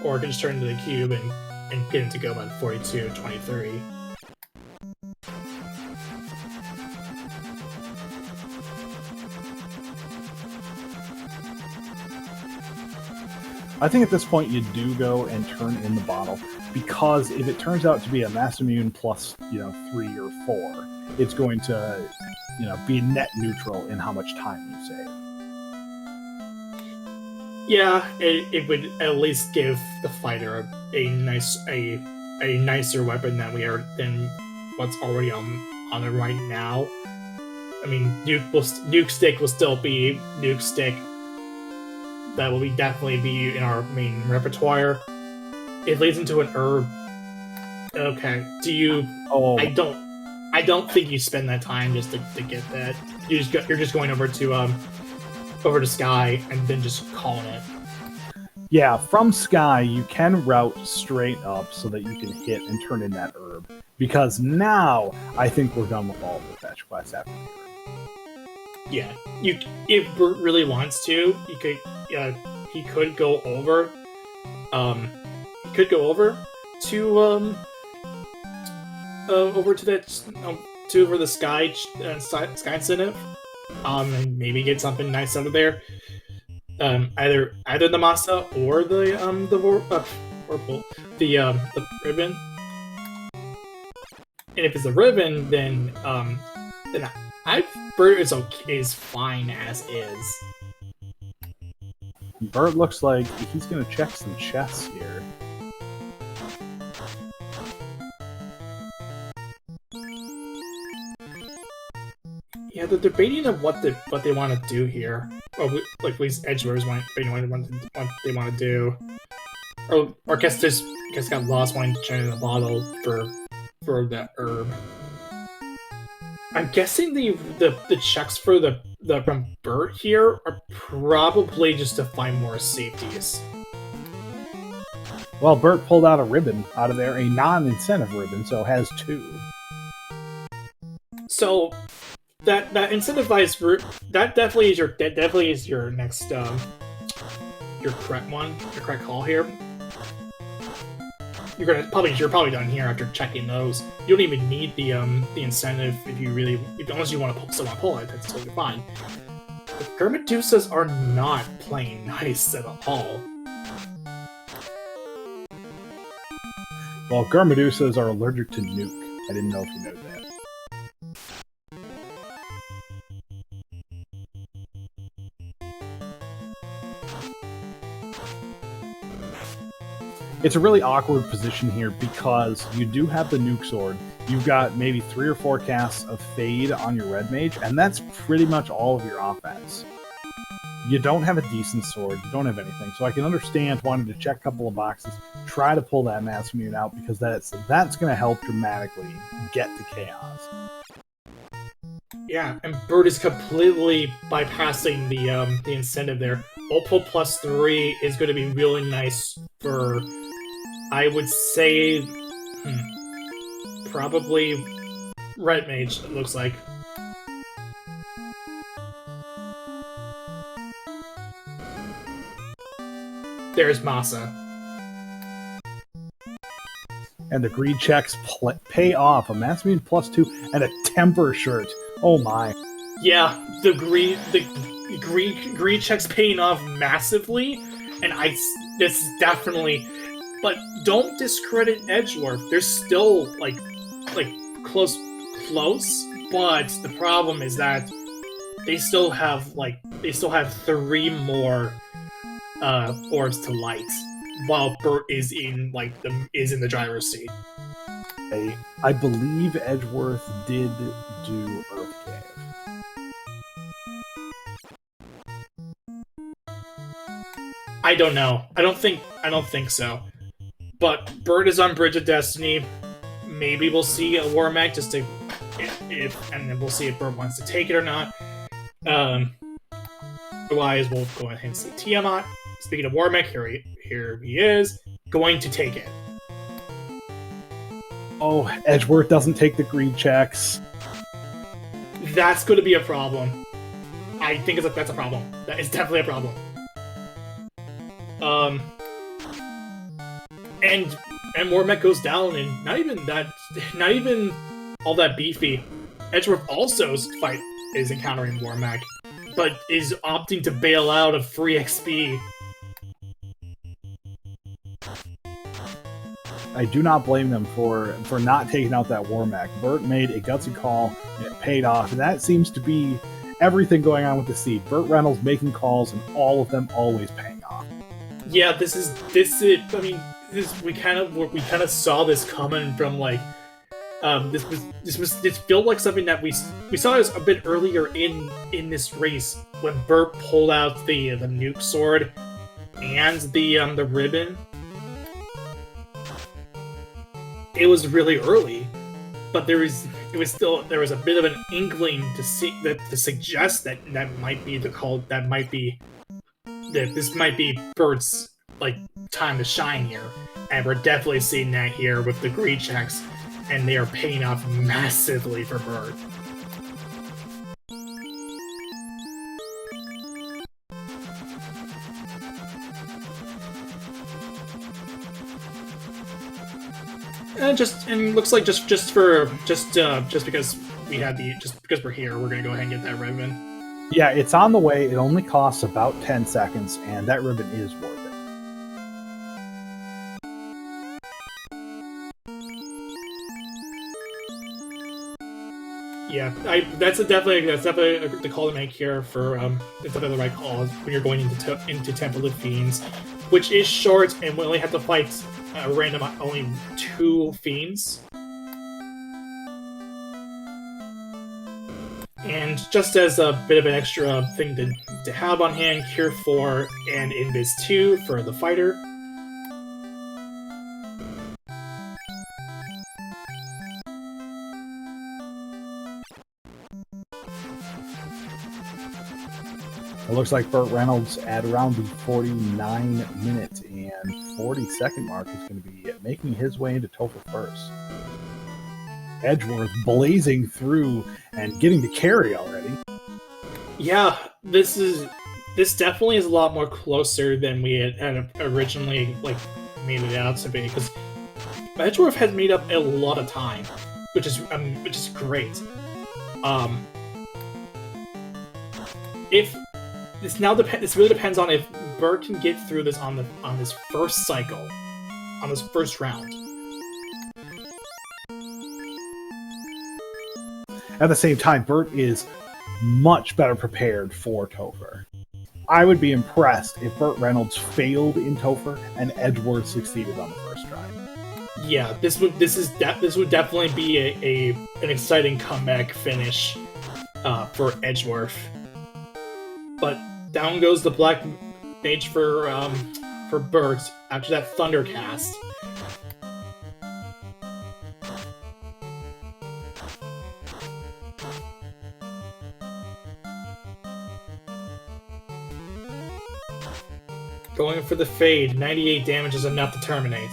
Or it can just turn into the cube and get it to go about 42-23.
I think at this point you do go and turn in the bottle, because if it turns out to be a Massman plus, 3 or 4, it's going to, be net neutral in how much time you save.
Yeah, it would at least give the fighter a nicer weapon than what's already on it right now. I mean, Nuke Stick will still be Nuke Stick. That will definitely be in our main repertoire. It leads into an herb. Okay. Do you? Oh. I don't think you spend that time just to get that. You're just going over to Sky and then just calling it.
Yeah, from Sky, you can route straight up so that you can hit and turn in that herb. Because now, I think we're done with all of the fetch quests after the herb.
Yeah, if Bert really wants to, he could go over. He could go over to over the Sky incentive. And maybe get something nice out of there. Either the masa or the ribbon. And if it's a ribbon, then Bert is fine as is.
Bert looks like he's gonna check some chests here.
Yeah, they're debating of what they want to do here. Well, like these Edgeworths what they want to do. Or I guess got lost wanting to turn in the bottle for that herb. I'm guessing the checks for the from Bert here are probably just to find more safeties.
Well, Bert pulled out a ribbon out of there, a non-incentive ribbon, so has 2.
So that incentivized route, that definitely is your next your correct call here. You're probably done here after checking those. You don't even need the incentive unless you want to pull it. That's totally fine. The Gurmedusas are not playing nice at all.
Well, Gurmedusas are allergic to nuke. I didn't know if you know that. It's a really awkward position here because you do have the nuke sword. You've got maybe 3 or 4 casts of Fade on your red mage, and that's pretty much all of your offense. You don't have a decent sword, you don't have anything, so I can understand wanting to check a couple of boxes, try to pull that mass immune out, because that's going to help dramatically get to chaos.
Yeah, and Bert is completely bypassing the incentive there. Opal +3 is going to be really nice for, I would say, probably Red Mage, it looks like. There's Masa.
And the greed checks pay off. A mass immune +2 and a temper shirt. Oh my.
Yeah, the greed checks paying off massively, and this is definitely. But don't discredit Edgeworth. They're still like close, but the problem is that they still have 3 more orbs to light, while Bert is in the driver's seat.
I believe Edgeworth did do Earth Cave.
I don't know. I don't think so. But Bert is on Bridge of Destiny. Maybe we'll see a War Mech just to and then we'll see if Bert wants to take it or not. Otherwise, we'll go ahead and see Tiamat. Speaking of War Mech, here he is, going to take it.
Oh, Edgeworth doesn't take the greed checks.
That's going to be a problem. I think that's a problem. That is definitely a problem. And Warmech goes down, and not even all that beefy. Edgeworth also is encountering Warmech, but is opting to bail out of free XP.
I do not blame them for not taking out that Warmech. Bert made a gutsy call, and it paid off, and that seems to be everything going on with the seed. BurtReynoldz making calls, and all of them always paying off.
Yeah, this is. I mean, we kind of saw this coming from this felt like something that we saw this a bit earlier in this race when Bert pulled out the nuke sword and the ribbon. It was really early, but there was a bit of an inkling to suggest that might be the call, that this might be Bert's like time to shine here, and we're definitely seeing that here with the greed checks, and they are paying off massively for Burt. And looks like just because we had just because we're here, we're gonna go ahead and get that ribbon.
Yeah, it's on the way. It only costs about 10 seconds, and that ribbon is worth it.
Yeah, that's definitely the call to make here for it's definitely the right call when you're going into Temple of Fiends, which is short, and we only have to fight only 2 fiends. And just as a bit of an extra thing to have on hand, Cure 4 and Invis 2 for the fighter.
It looks like BurtReynoldz at around the 49-minute and 40-second mark is going to be making his way into Topher first. Edgeworth blazing through and getting the carry already.
Yeah, this definitely is a lot more closer than we had originally made it out to be, because Edgeworth has made up a lot of time, which is great. If this really depends on if Burt can get through this on this first cycle, on this first round.
At the same time, Burt is much better prepared for Topher. I would be impressed if BurtReynoldz failed in Topher and Edgeworth succeeded on the first try.
Yeah, this would definitely be an exciting comeback finish for Edgeworth. But down goes the Black Mage for Burt after that Thundercast. Going for the Fade, 98 damage is enough to terminate.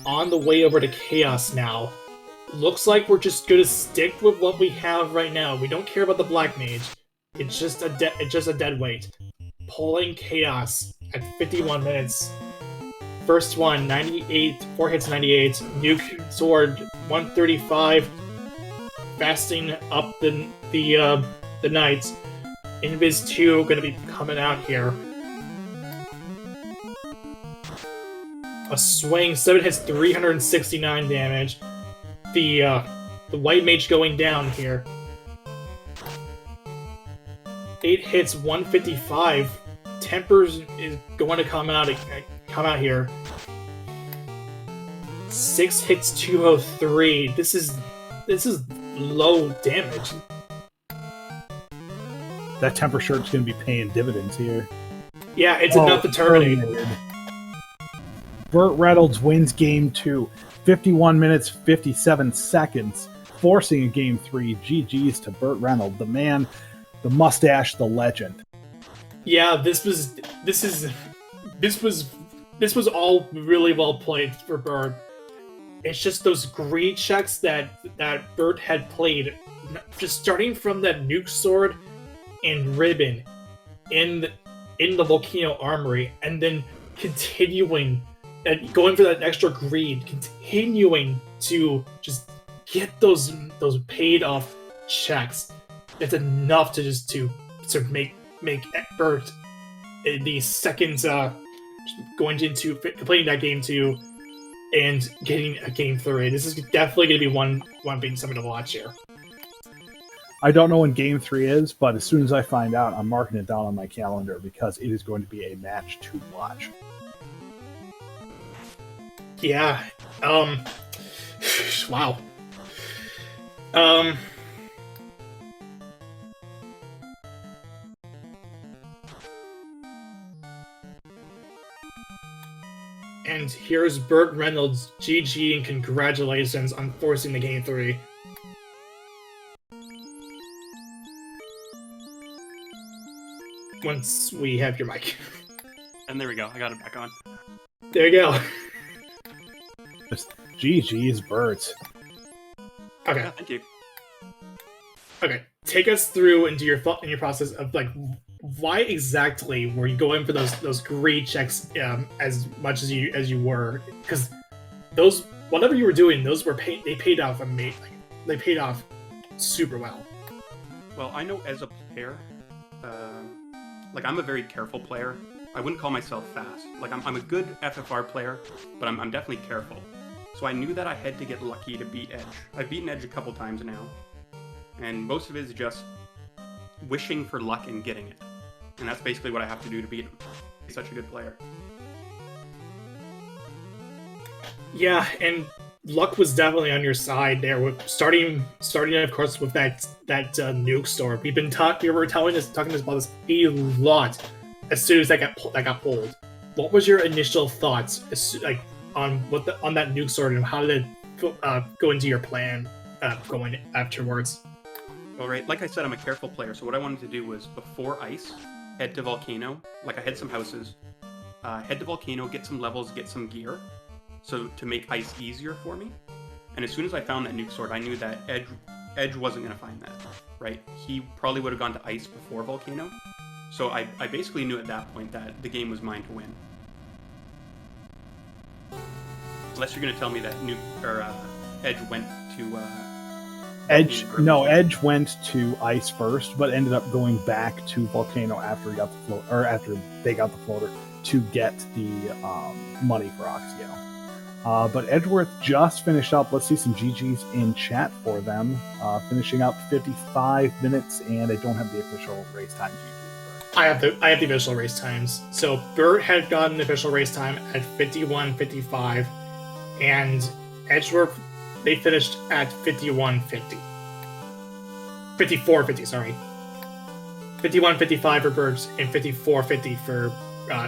On the way over to Chaos now. Looks like we're just gonna stick with what we have right now. We don't care about the Black Mage. It's just a dead weight. Pulling Chaos at 51 minutes. First one, 98, 4 hits, 98. Nuke Sword, 135. Fasting up the Knights. Invis 2 gonna be coming out here. A swing, 7 hits, 369 damage. The White Mage going down here. 8 hits, 155. Tempers is going to come out here. 6 hits, 203. This is low damage.
That temper shirt's going to be paying dividends here.
Yeah, it's enough to terminate.
BurtReynoldz wins game 2. 51 minutes, 57 seconds, forcing a game 3. GG's to BurtReynoldz, the man, the mustache, the legend.
Yeah, this was all really well played for Burt. It's just those greed checks that Burt had played, just starting from that Nuke Sword and Ribbon in the Volcano Armory, and then continuing and going for that extra greed, continuing to just get those paid off checks. It's enough to make Burt the second going into completing that game 2 and getting a game 3. This is definitely going to be one being something to watch here.
I don't know when game 3 is, but as soon as I find out, I'm marking it down on my calendar because it is going to be a match to watch.
Yeah. Wow. And here's BurtReynoldz. GG and congratulations on forcing the game 3. once we have your mic.
And there we go. I got it back on.
There you go.
Just GG's Burt.
Okay.
Yeah, thank you.
Okay. Take us through into your thought in your process of like why exactly were you going for those greed checks as much as you were, because those whatever you were doing, those were they paid off amazing. They paid off super well.
Well, I know as a player, like I'm a very careful player. I wouldn't call myself fast. Like I'm a good FFR player, but I'm definitely careful. So I knew that I had to get lucky to beat Edge. I've beaten Edge a couple times now, and most of it is just wishing for luck and getting it. And that's basically what I have to do to beat him. He's such a good player.
Yeah, and luck was definitely on your side there. With starting of course with that nuke store. We were talking about this a lot as soon as that got pulled. What was your initial thoughts on that nuke store, and how did it go into your plan going afterwards?
Well, right, like I said, I'm a careful player, so what I wanted to do was, before ice, head to Volcano. Like, I had some houses. Head to Volcano, get some levels, get some gear, so to make ice easier for me. And as soon as I found that nuke sword, I knew that Edge wasn't going to find that, right? He probably would have gone to ice before Volcano. So I basically knew at that point that the game was mine to win. Unless you're going to tell me that Edge went to...
Edge went to ice first, but ended up going back to Volcano after he got the float, or after they got the floater to get the money for Oxio. But Edgeworth just finished up. Let's see some GGs in chat for them. Finishing up 55 minutes, and I don't have the official race time GG.
I have the official race times. So Burt had gotten the official race time at 51:55, and Edgeworth, they finished at 51:50. 54:50, sorry. 51:55 for Burt and 54:50 for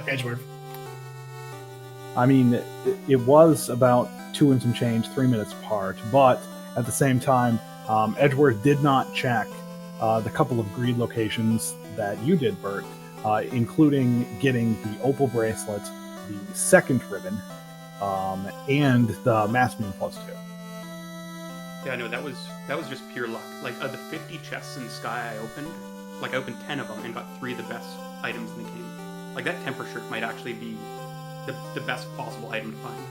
Edgeworth.
I mean, it was about 2 and some change, 3 minutes apart, but at the same time, Edgeworth did not check the couple of greed locations that you did, Burt, including getting the opal bracelet, the second ribbon, and the mass beam +2.
Yeah, no, that was just pure luck. Like, of the 50 chests in Sky I opened 10 of them and got 3 of the best items in the game. Like, that temper shirt might actually be the best possible item to find.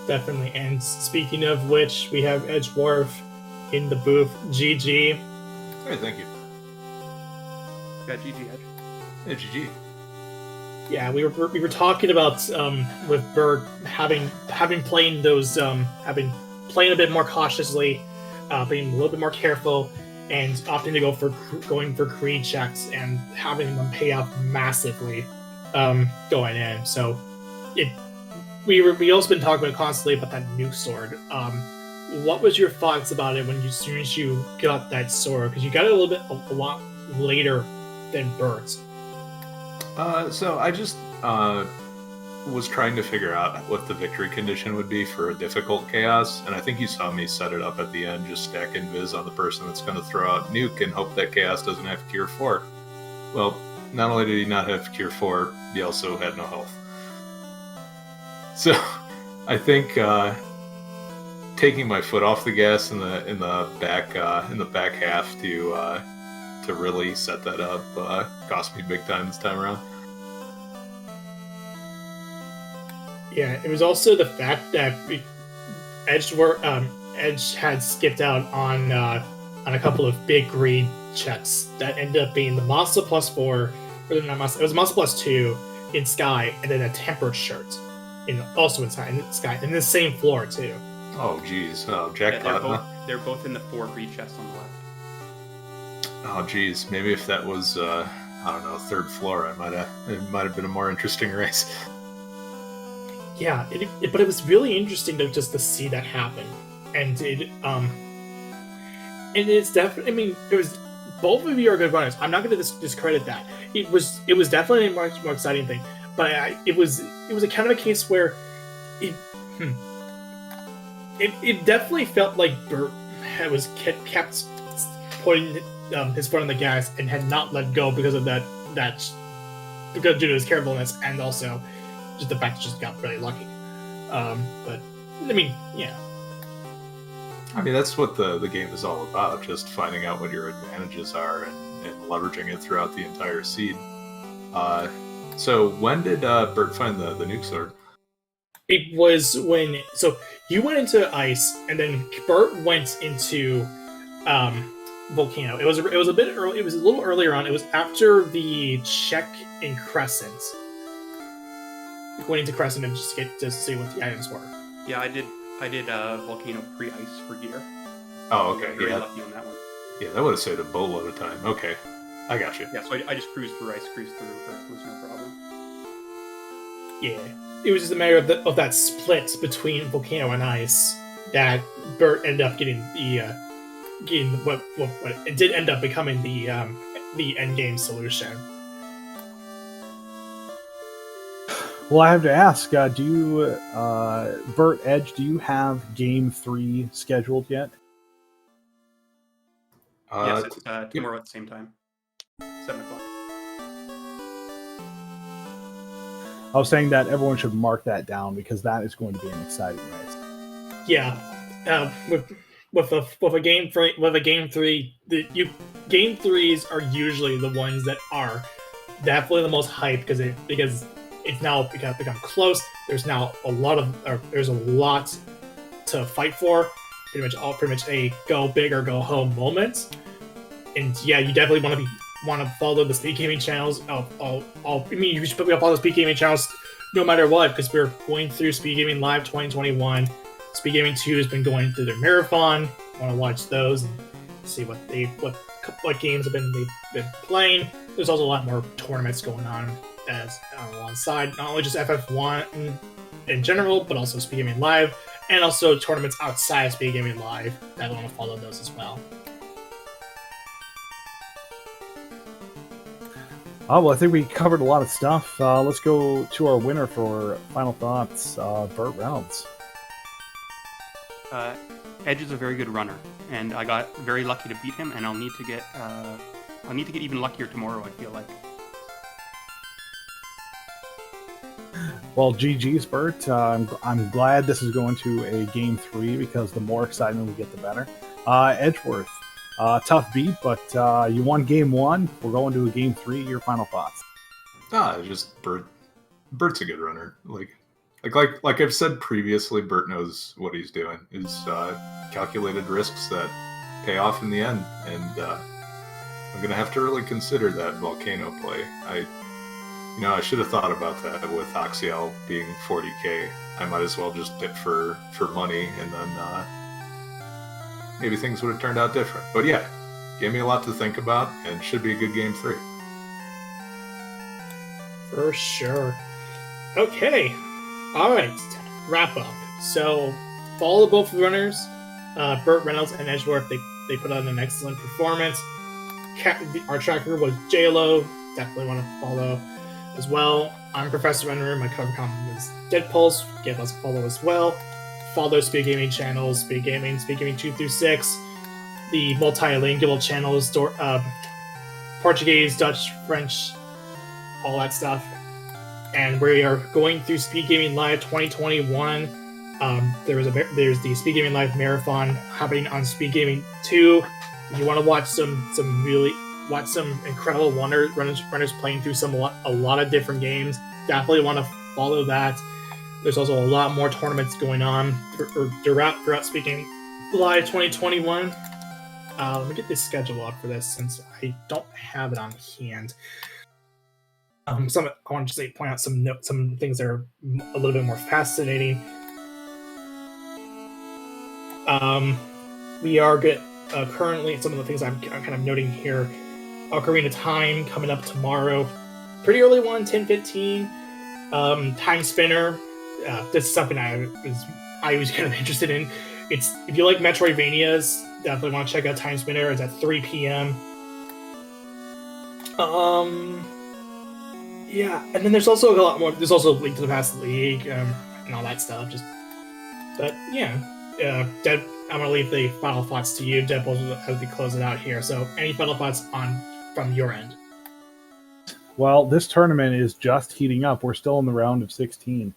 Definitely. And speaking of which, we have Edgeworth in the booth. GG.
Hey, thank you.
Yeah, GG, Edge.
Yeah, GG.
Yeah, we were talking about with Burt having playing those having playing a bit more cautiously, being a little bit more careful, and opting to going for greed checks and having them pay off massively going in. So we also been talking about constantly about that nuke sword. What was your thoughts about it as soon as you got that sword? Because you got it a lot later than Burt's.
So I just was trying to figure out what the victory condition would be for a difficult chaos, and I think you saw me set it up at the end, just stack invis on the person that's going to throw out nuke and hope that chaos doesn't have cure 4. Well, not only did he not have cure 4, he also had no health. So I think taking my foot off the gas in the back half to really set that up cost me big time this time around.
Yeah, it was also the fact that Edge had skipped out on a couple of big greed checks that ended up being the Masa +4, or not Masa, it was Masa +2 in Sky, and then a tempered shirt also in Sky, and the same floor too.
Oh geez, jackpot!
Yeah, they're both in the 4 greed chests on the left.
Oh geez, maybe if that was I don't know, 3rd floor, it might have been a more interesting race.
Yeah, but it was really interesting to see that happen, and it's definitely. I mean, it was both of you are good runners. I'm not going to discredit that. It was definitely a much more exciting thing, but it was a kind of a case where it definitely felt like Burt was kept putting his foot on the gas and had not let go because of that because due to his carefulness and also just the fact that just got really lucky. But I mean, yeah.
I mean, that's what the game is all about, just finding out what your advantages are and leveraging it throughout the entire seed. So when did Burt find the nuke sword?
It was when you went into ice and then Burt went into volcano. It was a bit early. It was a little earlier on. It was after the check in Crescent. Going into Crescent and just get to see what the items were.
Yeah, I did volcano pre-ice for gear.
Oh, okay.
Very lucky on that one.
Yeah, that would have saved a boatload of time. Okay, I got you.
Yeah, so I just cruised through ice, cruised through Earth. It was no problem.
Yeah, it was just a matter of that split between volcano and ice that Burt ended up getting what it did end up becoming the endgame solution.
Well, I have to ask, do you, Burt, Edge, do you have Game 3 scheduled yet?
Yes, it's tomorrow at the same time. 7 o'clock.
I was saying that everyone should mark that down because that is going to be an exciting race.
Yeah, with a game 3, game 3s are usually the ones that are definitely the most hype because it's now become close. There's now there's a lot to fight for. Pretty much a go big or go home moment. And yeah, you definitely want to follow the SpeedGaming channels. I mean, you should probably follow the SpeedGaming channels no matter what, because we're going through SpeedGaming Live 2021. SpeedGaming 2 has been going through their marathon. I want to watch those and see what games they've been playing. There's also a lot more tournaments going on alongside, not only just FF1 in general, but also SpeedGaming Live, and also tournaments outside of SpeedGaming Live. I want to follow those as well.
Oh, well, I think we covered a lot of stuff. Let's go to our winner for final thoughts, BurtReynoldz.
Edge is a very good runner, and I got very lucky to beat him, and I'll need to get even luckier tomorrow, I feel like.
Well, GG's, Burt. I'm glad this is going to a Game 3 because the more excitement we get, the better. Edgeworth, tough beat, but you won Game 1. We're going to a Game 3. Your final thoughts?
Just Burt's a good runner. Like I've said previously, Burt knows what he's doing. It's calculated risks that pay off in the end, and I'm gonna have to really consider that volcano play. I should have thought about that with Oxiel being 40k. I might as well just pit for money, and then maybe things would have turned out different. But yeah, gave me a lot to think about, and should be a good Game 3.
For sure. Okay. Alright, wrap up. So, follow both runners, BurtReynoldz and Edgeworth. They put on an excellent performance. Our tracker was JLo. Definitely want to follow as well. I'm Professor Renner. My cover comment is Deadpulse. Give us a follow as well. Follow SpeedGaming channels, SpeedGaming 2 through 6, the multilingual channels, Portuguese, Dutch, French, all that stuff. And we are going through SpeedGaming Live 2021. There's the SpeedGaming Live marathon happening on SpeedGaming 2. If you want to watch some incredible runners playing through a lot of different games, definitely want to follow that. There's also a lot more tournaments going on throughout SpeedGaming Live 2021. Let me get the schedule up for this since I don't have it on hand. I want to point out some things that are a little bit more fascinating. We are good. Currently, some of the things I'm kind of noting here. Ocarina of Time coming up tomorrow. Pretty early one, 10:15. Time Spinner. This is something I was kind of interested in. If you like Metroidvanias, definitely want to check out Time Spinner. It's at 3 p.m. Yeah, and then there's also a lot more. There's also Link to the Past League and all that stuff. But yeah, I'm gonna leave the final thoughts to you, Dimples, as we close it out here. So, any final thoughts from your end?
Well, this tournament is just heating up. We're still in the round of 16.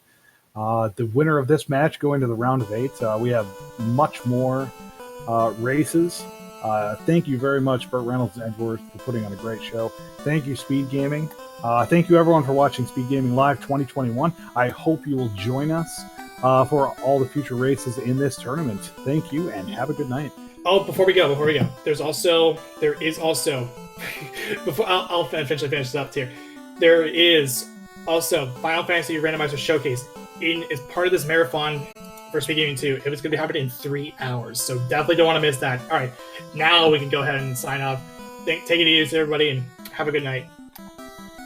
The winner of this match going to the round of 8. We have much more races. Thank you very much, BurtReynoldz and Edgeworth, for putting on a great show. Thank you, SpeedGaming. Thank you, everyone, for watching SpeedGaming Live 2021. I hope you will join us for all the future races in this tournament. Thank you, and have a good night.
Oh, before we go, there is also, before I'll finish this up here. There is also Final Fantasy Randomizer Showcase as part of this marathon for SpeedGaming 2. It was going to be happening in 3 hours, so definitely don't want to miss that. All right, now we can go ahead and sign off. Take it easy, everybody, and have a good night.